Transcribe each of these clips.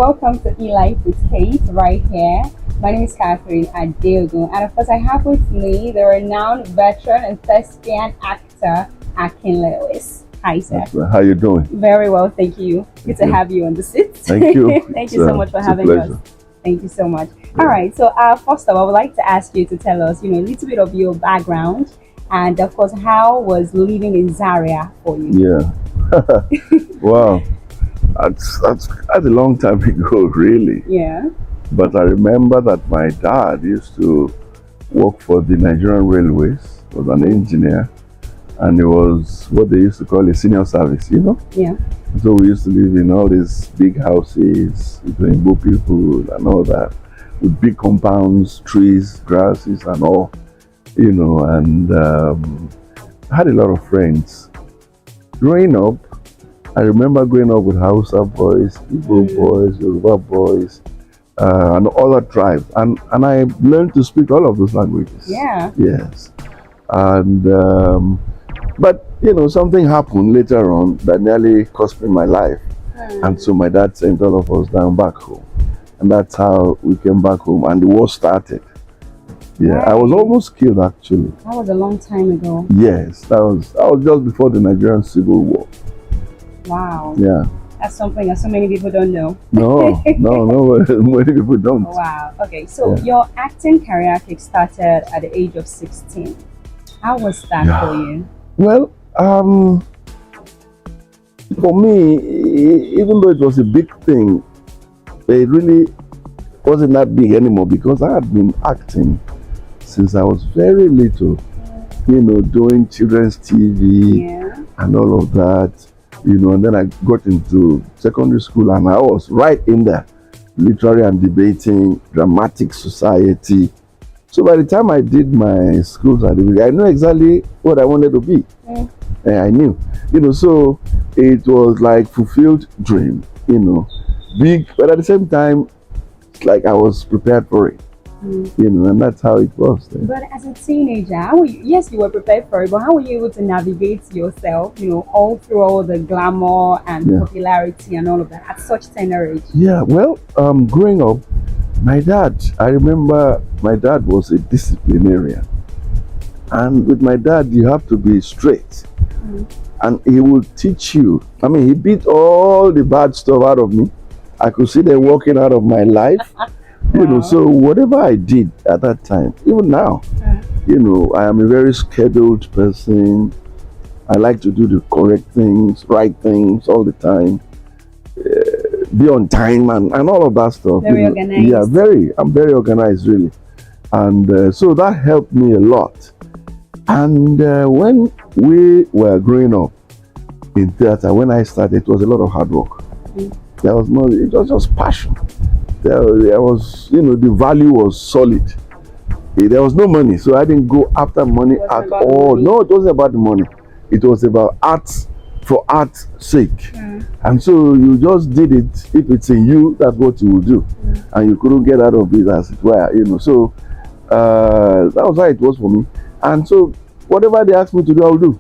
welcome to Life with Kate right here. My name is Catherine Adeogun, and of course, I have with me the renowned veteran and thespian actor Akin Lewis. Hi, sir. How you doing? Very well, thank you. Good to have you on the seat. Thank you. Thank you so much for having us. Thank you so much. Yeah. All right, so first of all, I would like to ask you to tell us, a little bit of your background, and of course, how was living in Zaria for you? Yeah. Wow. That's a long time ago, really. Yeah. But I remember that my dad used to work for the Nigerian Railways, was an engineer, and it was what they used to call a senior service, Yeah. So we used to live in all these big houses with rainbow people and all that, with big compounds, trees, grasses, and all, and I had a lot of friends. Growing up, I remember growing up with Hausa boys, Igbo boys, Yoruba boys, and other tribes, and I learned to speak all of those languages. Yeah. Yes, and but something happened later on that nearly cost me my life, and so my dad sent all of us down back home, and that's how we came back home, and the war started. Yeah, Right. I was almost killed actually. That was a long time ago. Yes, that was just before the Nigerian Civil War. Wow. Yeah. That's something that so many people don't know. No, many people don't. Wow. Okay, so Yeah. your acting career kick-started at the age of 16. How was that Yeah. for you? Well, for me, even though it was a big thing, it really wasn't that big anymore because I had been acting since I was very little, doing children's TV Yeah. and all of that, and then I got into secondary school and I was right in there, literary and debating, dramatic society. So by the time I did my school certificate, I knew exactly what I wanted to be. I knew, so it was like fulfilled dream, big, but at the same time, it's like I was prepared for it, and that's how it was then. But as a teenager, how were you, yes, you were prepared for it, but how were you able to navigate yourself, all through all the glamour and Yeah. popularity and all of that at such tender age? Yeah, well, growing up, I remember my dad was a disciplinarian. And with my dad, you have to be straight. And he will teach you. I mean, he beat all the bad stuff out of me. I could see them walking out of my life. Wow. So whatever I did at that time, even now, I am a very scheduled person. I like to do the correct things, right things all the time. Be on time and all of that stuff. Very organized. Yeah, I'm very organized, really. And so that helped me a lot. And when we were growing up in theater, when I started, it was a lot of hard work. There was it was just passion. There was, the value was solid. There was no money, so I didn't go after money at all. No, it wasn't about the money. It was about art for art's sake. And so you just did it. If it's in you, that's what you will do. And you couldn't get out of it, as it were, So that was how it was for me. And so whatever they asked me to do, I will do.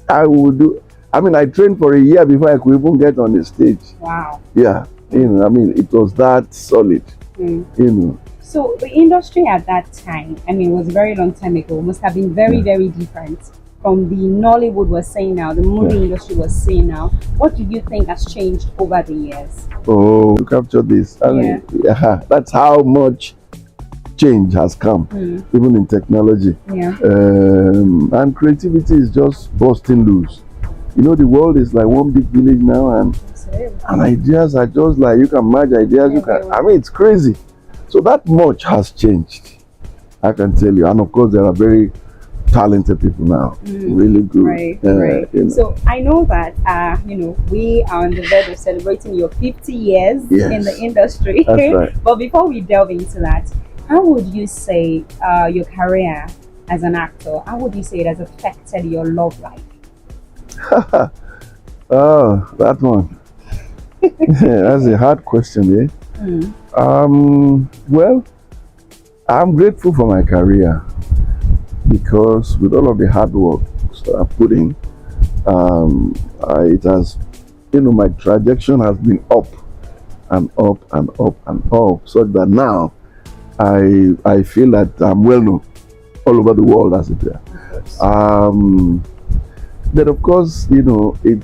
I will do. I mean, I trained for a year before I could even get on the stage. Wow. Yeah. It was that solid. So the industry at that time, it was a very long time ago, must have been very, very different from the Nollywood we're seeing now, the movie industry we're seeing now. What do you think has changed over the years? Oh, to capture this. That's how much change has come, even in technology. Yeah. And creativity is just busting loose. The world is like one big village now, and ideas are just like, you can merge ideas. It's crazy. So that much has changed, I can tell you. And of course, there are very talented people now, really good. Right. So I know that we are on the verge of celebrating your 50 years in the industry. That's right. But before we delve into that, how would you say your career as an actor, how would you say it has affected your love life? Oh, that one. That's a hard question, Well, I'm grateful for my career because with all of the hard work that I put in, it has, my trajectory has been up and up and up and up, so that now I feel that I'm well known all over the world as it were. But of course, it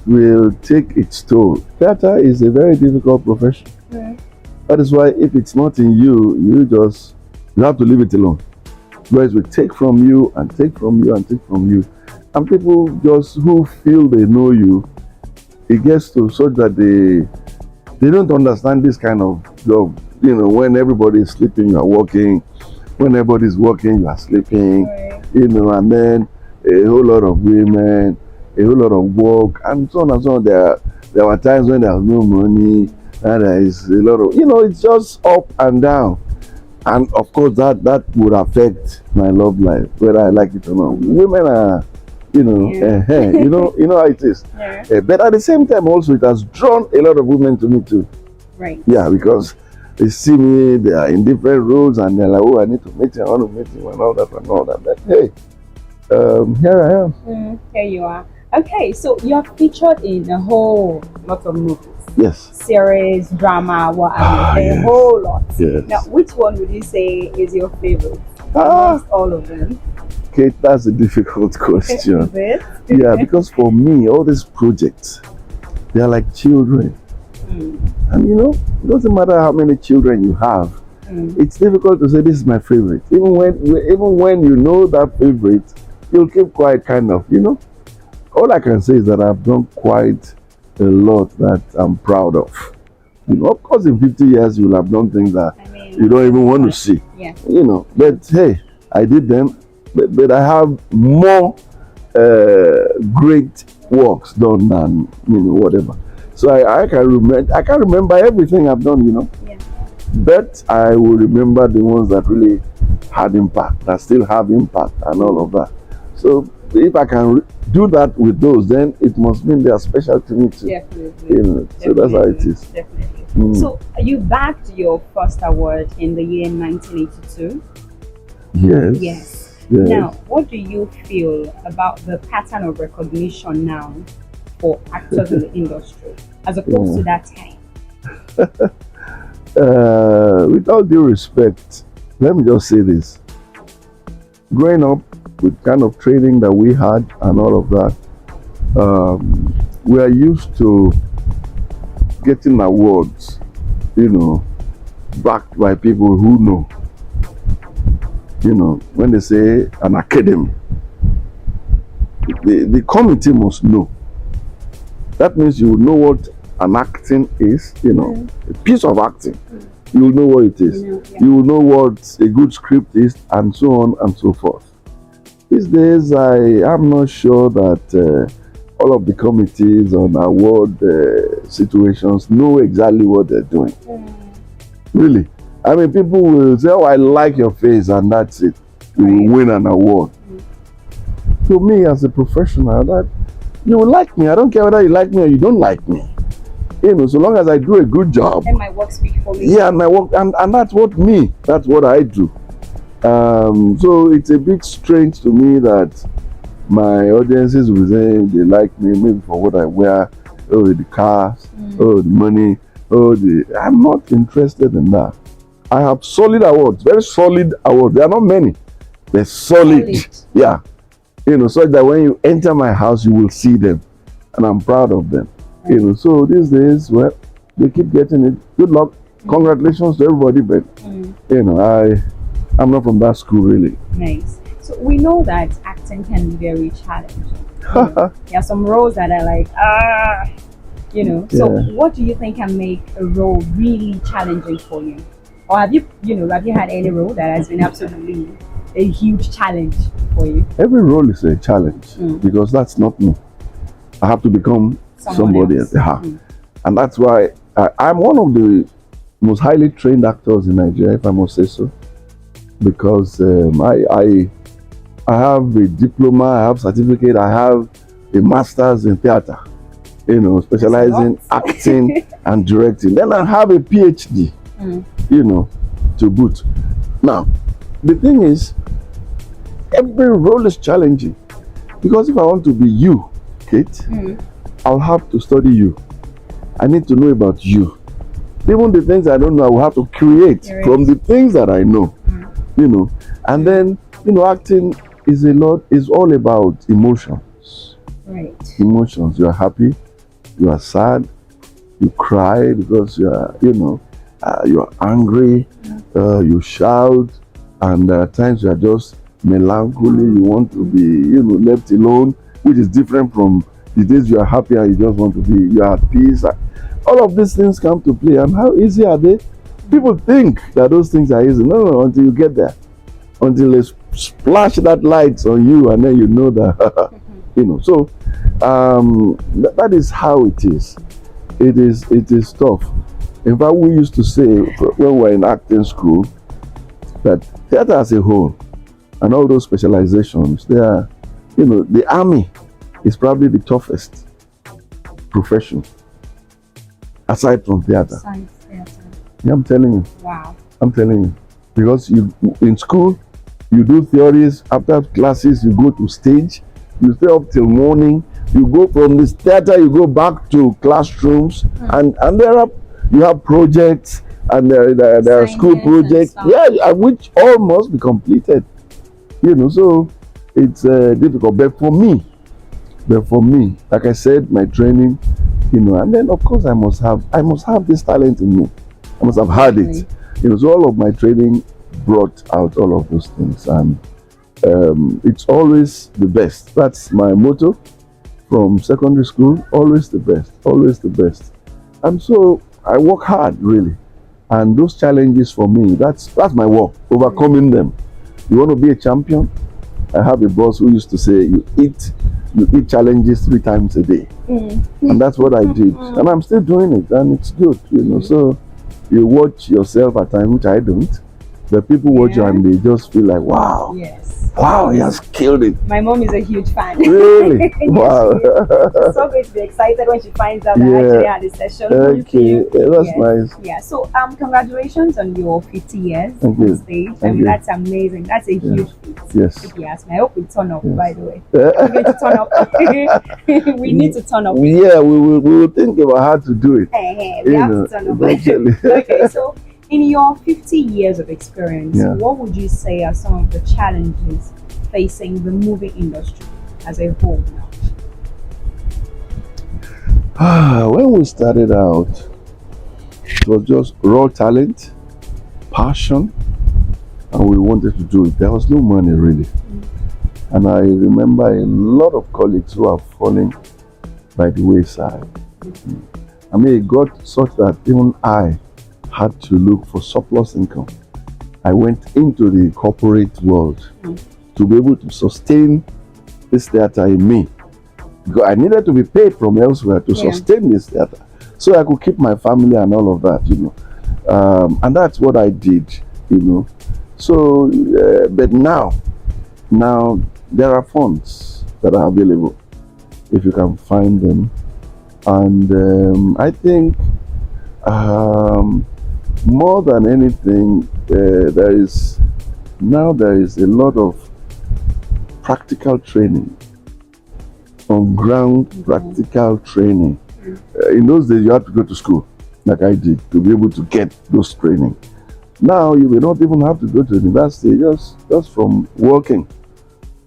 will take its toll. Theater is a very difficult profession. That is why if it's not in you, you have to leave it alone. Whereas we take from you and take from you and take from you. And people just who feel they know you, it gets to such that they don't understand this kind of job. When everybody is sleeping, you are working. When everybody is working, you are sleeping. Right. And then a whole lot of women, a whole lot of work, and so on and so on. There were times when there was no money, and there is a lot of, it's just up and down. And of course, that would affect my love life, whether I like it or not. Women are, Yeah. you know how it is. Yeah. But at the same time, also, it has drawn a lot of women to me too. Right. Yeah, because they see me, they are in different roles, and they're like, oh, I need to meet you, I want to meet you, and all that and all that. But hey, here I am. Here you are. Okay, so you're featured in a whole lot of movies. Yes. Series, drama, what have you, a Yes. whole lot. Yes. Now, which one would you say is your favorite Ah. amongst all of them? Okay, that's a difficult question. Is it? Yeah, because for me, all these projects, they are like children. And it doesn't matter how many children you have. It's difficult to say this is my favorite. Even when you know that favorite, you'll keep quiet, kind of. All I can say is that I've done quite a lot that I'm proud of. Of course, in 50 years, you'll have done things that you don't even want to see. Yeah. But hey, I did them. But I have more great works done than whatever. So I can't remember everything I've done. Yeah. But I will remember the ones that really had impact, that still have impact, and all of that. So if I can do that with those, then it must mean they are special to me too. Definitely. So that's how it is. Definitely. So you bagged your first award in the year 1982. Yes. Yes. Yes. Now, what do you feel about the pattern of recognition now for actors in the industry as opposed to that time? With all due respect, let me just say this. Growing up with kind of training that we had and all of that, we are used to getting awards, backed by people who know. When they say an academy, the committee must know. That means you know what an acting is, a piece of acting. You will know what it is. You will know what a good script is, and so on and so forth. These days, I am not sure that all of the committees on award situations know exactly what they're doing. Really. I mean, people will say, oh, I like your face, and that's it. You will win an award. To me, as a professional, that you will like me. I don't care whether you like me or you don't like me. So long as I do a good job. And my work speaks for me. Yeah, my work, and that's what I do. So it's a bit strange to me that my audiences will say they like me maybe for what I wear, oh, the cars, oh, the money, I'm not interested in that. I have solid awards, very solid awards. There are not many. They're solid. Yeah. So that when you enter my house, you will see them. And I'm proud of them. So these days, well, they keep getting it. Good luck. Congratulations to everybody. But, I'm not from that school, really. Nice. So we know that acting can be very challenging. There are some roles that are like, So what do you think can make a role really challenging for you? Or have you had any role that has been absolutely a huge challenge for you? Every role is a challenge because that's not me. I have to become somebody else. And that's why I'm one of the most highly trained actors in Nigeria, if I must say so. Because I have a diploma, I have certificate, I have a master's in theater, specializing acting and directing. Then I have a PhD. To boot. Now, the thing is, every role is challenging because if I want to be you, Kate, I'll have to study you. I need to know about you. Even the things I don't know, I will have to create You're from right. the things that I know. You know, and then acting is all about emotions. Right. Emotions. You are happy, you are sad, you cry because you are you are angry, you shout, and there are times you are just melancholy. You want to be left alone, which is different from the days you are happy and you just want to be you are at peace. All of these things come to play, and how easy are they? People think that those things are easy. No, until you get there, until they splash that light on you, and then you know that So that is how it is. It is tough. In fact, we used to say when we were in acting school that theater as a whole and all those specializations, they are, the army is probably the toughest profession aside from theater. Science theater. Yeah, I'm telling you. Wow. I'm telling you. Because you in school, you do theories, after classes, you go to stage, you stay up till morning, you go from this theater, you go back to classrooms, and you have projects, and there are school projects, which all must be completed. So it's difficult. But for me, like I said, my training, and then of course I must have this talent in me. I must have had it. So all of my training brought out all of those things, and it's always the best. That's my motto from secondary school. Always the best. Always the best. And so I work hard, really. And those challenges for me, that's my work. Overcoming them. You want to be a champion? I have a boss who used to say, you eat challenges 3 times a day. And that's what I did. And I'm still doing it, and it's good, So you watch yourself at times, which I don't. But people watch you and they just feel like, wow. Yes. Wow, he has killed it. My mom is a huge fan. Really? Yes, Wow. She's so going to be excited when she finds out that I actually had a session. Okay, that's nice. Yeah. So congratulations on your 50 years Thank on you. stage. Thank you. That's amazing. That's a huge feat. Yes. If you ask me. I hope we turn up, Yes. by the way. We're going to turn up. We need to turn up. Yeah, we will think about how to do it. We have to turn up. Eventually. Okay, so in your 50 years of experience, what would you say are some of the challenges facing the movie industry as a whole now? When we started out, it was just raw talent, passion, and we wanted to do it. There was no money really. And I remember a lot of colleagues who are falling by the wayside. I mean, it got such that even I had to look for surplus income. I went into the corporate world to be able to sustain this theater in me. Because I needed to be paid from elsewhere to sustain this theater. So I could keep my family and all of that, And that's what I did, So, but now there are funds that are available if you can find them. And I think more than anything, there is a lot of practical training, on ground practical training. In those days, you had to go to school, like I did, to be able to get those training. Now you may not even have to go to university, just from working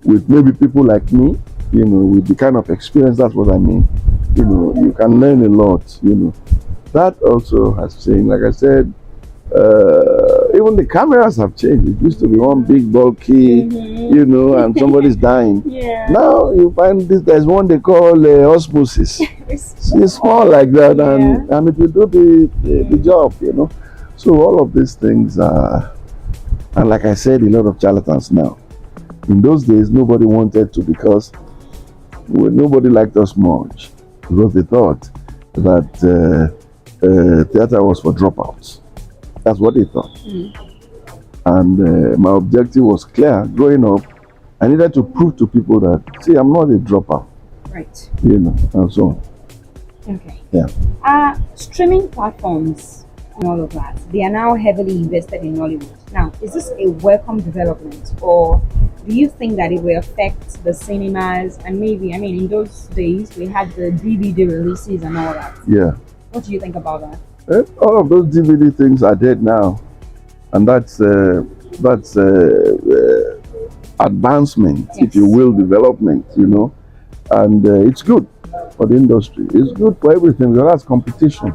with maybe people like me, with the kind of experience. That's what I mean. You can learn a lot. That also has changed. Like I said, even the cameras have changed. It used to be one big bulky, and somebody's dying. Now you find there's one they call osmosis. It's small like that, and it will do the job. So all of these things are, and like I said, a lot of charlatans now. In those days, nobody wanted to because nobody liked us much because they thought that theater was for dropouts. That's what they thought. And my objective was clear. Growing up, I needed to prove to people that, see, I'm not a dropout. Right. And so on. Okay. Yeah. Streaming platforms and all of that, they are now heavily invested in Hollywood. Now, is this a welcome development, or do you think that it will affect the cinemas? And maybe, in those days, we had the DVD releases and all that. Yeah. What do you think about that? All of those DVD things are dead now, and that's advancement, if you Yes. will, development. And it's good for the industry. It's good for everything because that's competition.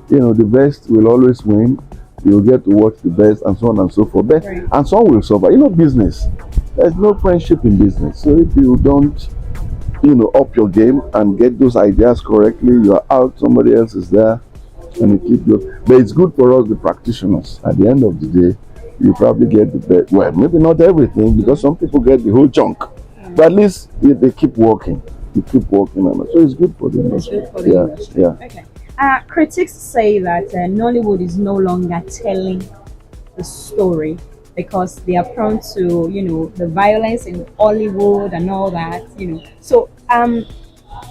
The best will always win. You'll get to watch the best, and so on and so forth. Right. And some will suffer. Business. There's no friendship in business. So if you don't, up your game and get those ideas correctly, you're out. Somebody else is there, and you keep going. But it's good for us, the practitioners. At the end of the day, you probably get the best. Well, maybe not everything because some people get the whole chunk, but at least they keep working. You keep working on it, so it's good for the It's industry. good for the Yeah, industry. yeah. Okay. Critics say that Nollywood is no longer telling the story because they are prone to, the violence in Hollywood and all that, So,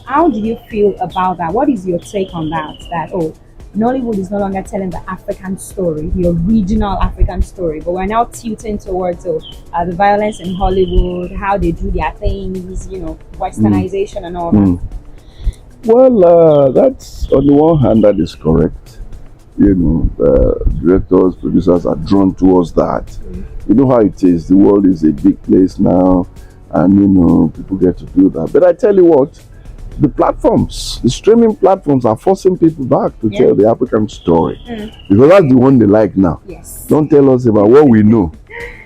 how do you feel about that? What is your take on that? That Nollywood is no longer telling the African story, the original African story, but we're now tilting towards the violence in Hollywood, how they do their things, westernization and all that. Mm. Well, that's on the one hand that is correct. Directors, producers are drawn towards that. You know how it is. The world is a big place now, and people get to do that. But I tell you what, the streaming platforms are forcing people back to tell the African story because that's the one they like now. Yes. Don't tell us about what we know.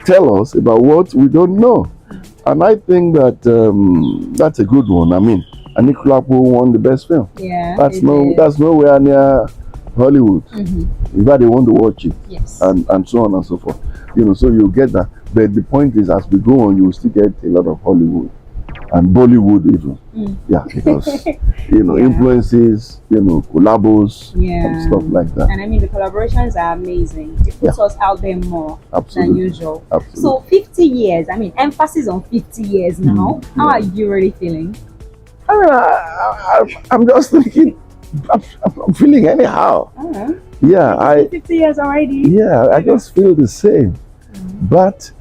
Tell us about what we don't know. And I think that that's a good one. I mean, Anikulapo won the best film. Yeah. That's nowhere near Hollywood. In fact, they want to watch it. Yes. And so on and so forth. So you get that. But the point is, as we go on, you will still get a lot of Hollywood and Bollywood even. Yeah, because influences, collabos and stuff like that. And I mean, the collaborations are amazing. It puts us out there more than usual. Absolutely. So 50 years, I mean, emphasis on 50 years now. How are you really feeling? I mean, I'm just thinking, I'm feeling anyhow. Yeah, 50 years already. Yeah, I just feel the same. But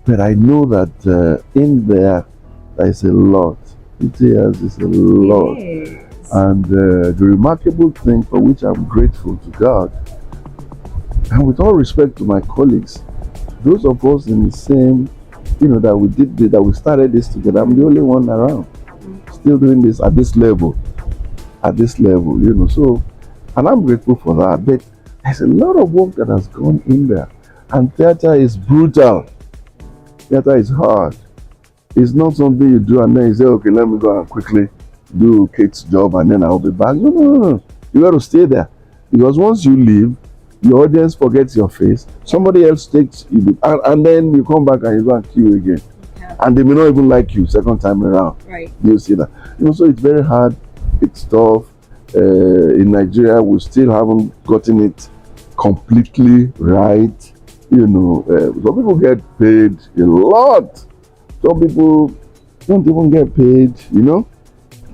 I know that in there is a lot. 50 years is a lot. Yes. And the remarkable thing for which I'm grateful to God, and with all respect to my colleagues, those of us in the same, that we started this together. I'm the only one around still doing this at this level. So, and I'm grateful for that. But there's a lot of work that has gone in there. And theater is brutal. Theater is hard. It's not something you do and then you say, okay, let me go and quickly do Kate's job and then I'll be back. No. You got to stay there. Because once you leave, your audience forgets your face. Somebody else takes you. And then you come back and you go and queue again. And they may not even like you second time around. Right. You see that? So it's very hard. It's tough. In Nigeria, we still haven't gotten it completely right. Some people get paid a lot. Some people don't even get paid. Some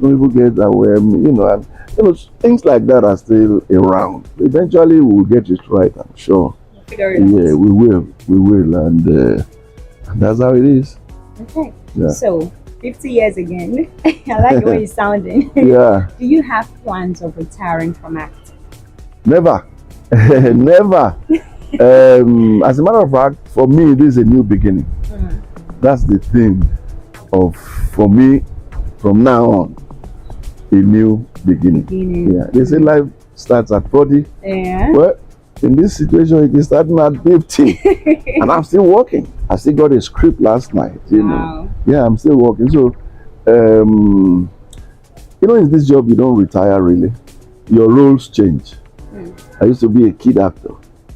people get that way. And things like that are still around. Eventually, we'll get it right. I'm sure. Figure it out. Yeah, we will, and that's how it is. Okay. Yeah. So 50 years again. I like the way you're sounding. Yeah. Do you have plans of retiring from acting? Never. Never. As a matter of fact, for me, this is a new beginning. That's the thing for me, from now on, a new beginning. Yeah. They say life starts at 40. Yeah. Well, in this situation, it is starting at 50. And I'm still working. I still got a script last night, Wow. Yeah, I'm still working. So, in this job, you don't retire really. Your roles change. I used to be a kid actor.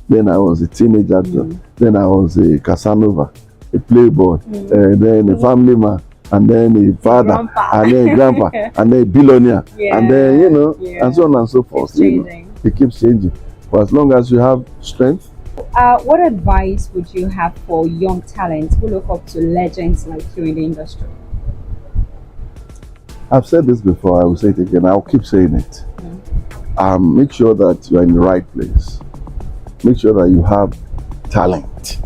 Then I was a teenage actor. Then I was a Casanova, a playboy, then a family man, and then a father, and then a grandpa, and then a billionaire, and then, and so on and so forth. It keeps changing. But as long as you have strength. What advice would you have for young talents who look up to legends like you in the industry? I've said this before, I will say it again, I'll keep saying it. Make sure that you're in the right place. Make sure that you have talent.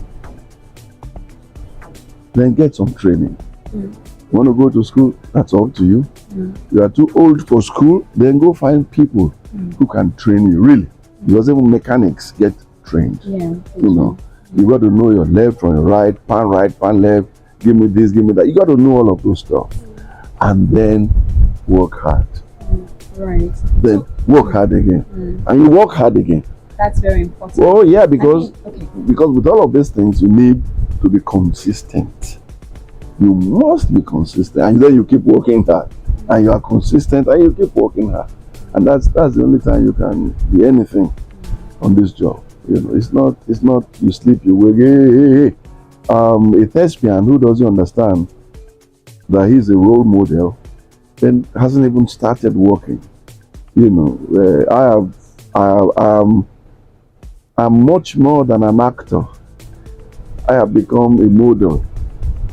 Then get some training. You want to go to school? That's up to you. You are too old for school? Then go find people who can train you, really. because even mechanics get trained. Yeah. You know, you got to know your left from your right, pan left. Give me this, give me that. You got to know all of those stuff, and then work hard. Right. Then So work hard again, and you work hard again. that's very important. Oh yeah, I because think, okay. because with all of these things, you need to be consistent. You must be consistent, and then you keep working hard, and you are consistent, and you keep working hard, and that's the only time you can be anything on this job. You know, it's not you sleep, you wake. Hey. A thespian who doesn't understand that he's a role model, then hasn't even started working. You know, I'm much more than an actor. I have become a model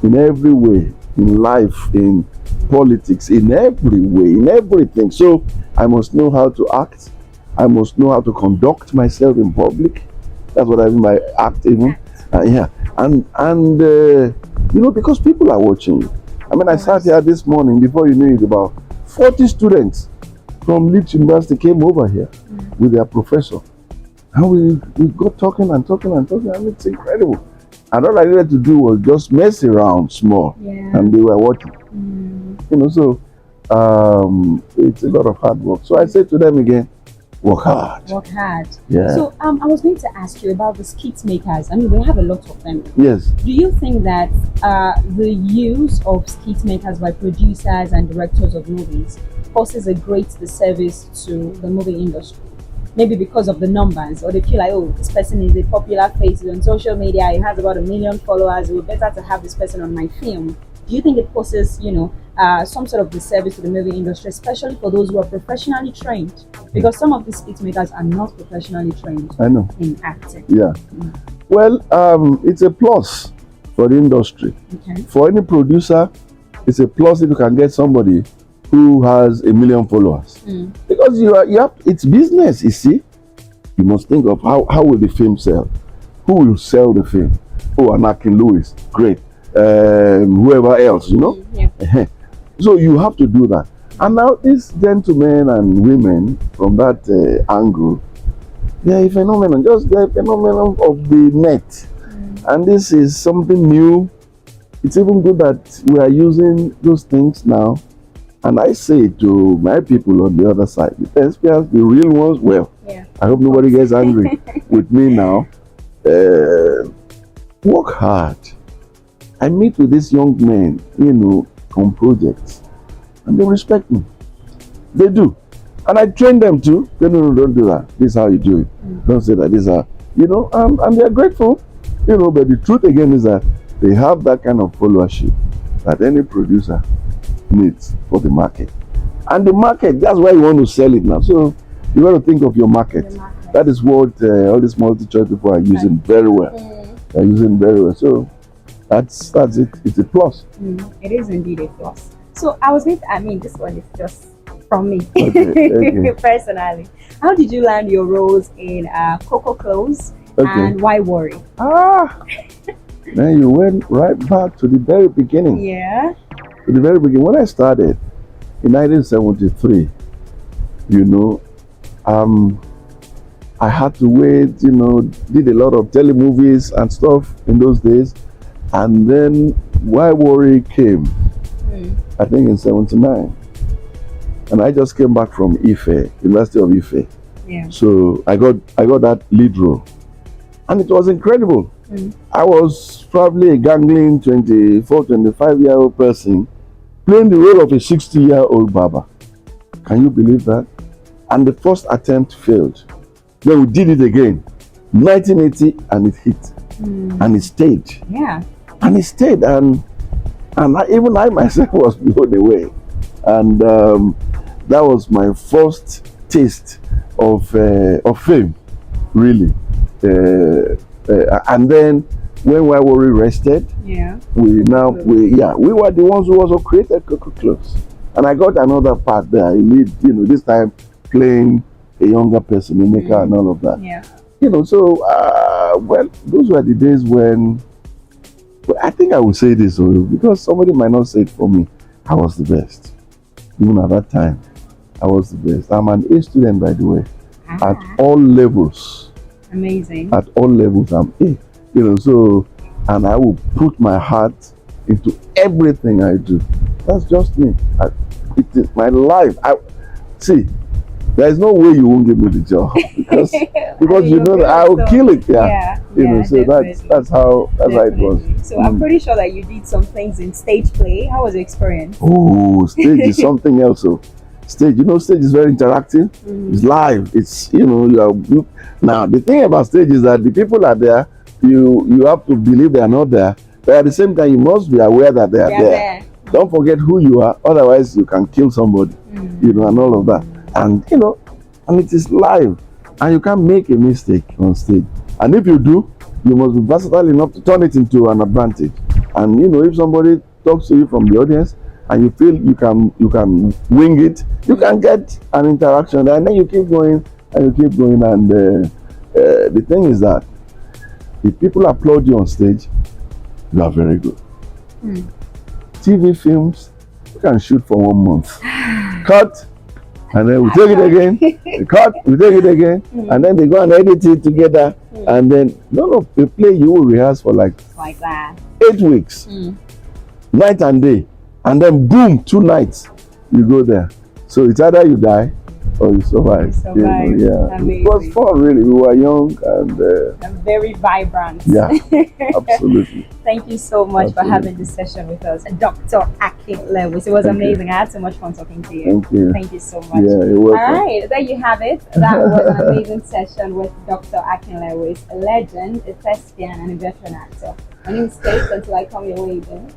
in every way, in life, in politics, in every way, in everything. So I must know how to act. I must know how to conduct myself in public. That's what I mean by act, even. Yeah, and because people are watching you. I mean, I sat here this morning. Before you knew it, about 40 students from Leeds University came over here with their professor, and we got talking and talking and talking, and it's incredible. And all I needed to do was just mess around small, and they were watching. So it's a lot of hard work. So I say to them again, work hard. Work hard. Yeah. So I was going to ask you about the skit makers. I mean, we have a lot of them. Yes. Do you think that the use of skit makers by producers and directors of movies causes a great disservice to the movie industry? Maybe because of the numbers, or they feel like, oh, this person is a popular face on social media, he has about 1 million followers, it would be better to have this person on my film. Do you think it causes, some sort of disservice to the movie industry, especially for those who are professionally trained? Because some of these skit makers are not professionally trained I know. in acting. Yeah. Well, it's a plus for the industry. Okay. For any producer, it's a plus if you can get somebody who has 1 million followers. Because it's business, you see. You must think of how will the film sell? Who will sell the film? Oh, Anakin Lewis, great. Whoever else, Yeah. So you have to do that. And now these gentlemen and women from that angle, they're a phenomenon, they're a phenomenon of the net. And this is something new. It's even good that we are using those things now. And I say to my people on the other side, the thespians, the real ones, well, I hope nobody gets angry with me now. Work hard. I meet with these young men, on projects, and they respect me. They do. And I train them too. No, don't do that. This is how you do it. Don't say that. This is how, and they're grateful. But the truth again is that they have that kind of followership that any producer needs for the market. And the market, that's why you want to sell it now. So you got to think of your market. That is what all these multi-choice people are using very well. They're using very well. So that's it. It's a plus. It is indeed a plus. So I was going to, this one is just from me. Okay. Personally. How did you land your roles in Coco Close and Why Worry? Then you went right back to the very beginning. Yeah. To the very beginning. When I started in 1973, I had to wait, did a lot of telemovies and stuff in those days. And then Why Worry came, I think in 79. And I just came back from Ife, University of Ife. Yeah. So I got that lead role. And it was incredible. I was probably a gangling 24, 25-year-old person playing the role of a 60-year-old Baba. Can you believe that? And the first attempt failed. Then we did it again, 1980, and it hit. And it stayed. Yeah. And it stayed. And even I myself was blown away. And that was my first taste of fame, really. And then when Why Worry rested, we were the ones who also created Coco Close. And I got another part there. I need, this time playing a younger person, Emeka, and all of that. Yeah. Those were the days when, I think I would say this, because somebody might not say it for me, I was the best. Even at that time, I was the best. I'm an A student, by the way. at Ah, all levels. amazing. At all levels, I'm A. So, and I will put my heart into everything I do. That's just me. It is my life. See. There is no way you won't give me the job because I mean, you you're know that good, I will so kill it. Yeah. yeah, So definitely. that's how it was. Definitely. So I'm pretty sure that you did some things in stage play. How was your experience? Oh, stage is something else. So stage, stage is very interactive. It's live. It's now the thing about stage is that the people are there. You have to believe they are not there, but at the same time you must be aware that they are Yeah, there. there. Don't forget who you are, otherwise you can kill somebody. And all of that. And and it is live, and you can't make a mistake on stage. And if you do, you must be versatile enough to turn it into an advantage. And if somebody talks to you from the audience and you feel you can wing it, you can get an interaction, and then you keep going and you keep going. And the thing is that if people applaud you on stage, you are very good. TV films, you can shoot for 1 month, cut, and then we take it again, cut, we take it again, and then they go and edit it together, and then the play you will rehearse for like that. 8 weeks, night and day, and then boom, 2 nights, you go there. So it's either you die or you survive. Yeah, Amazing. it was fun, really. We were young and very vibrant. Yeah, absolutely. Thank you so much for having this session with us, Dr. Akin Lewis. It was amazing. I had so much fun talking to you. Thank you. Thank you so much. Yeah, you're welcome. All right, there you have it. That was an amazing session with Dr. Akin Lewis, a legend, a thespian, and a veteran actor. My name is Kate. Until I come your way again.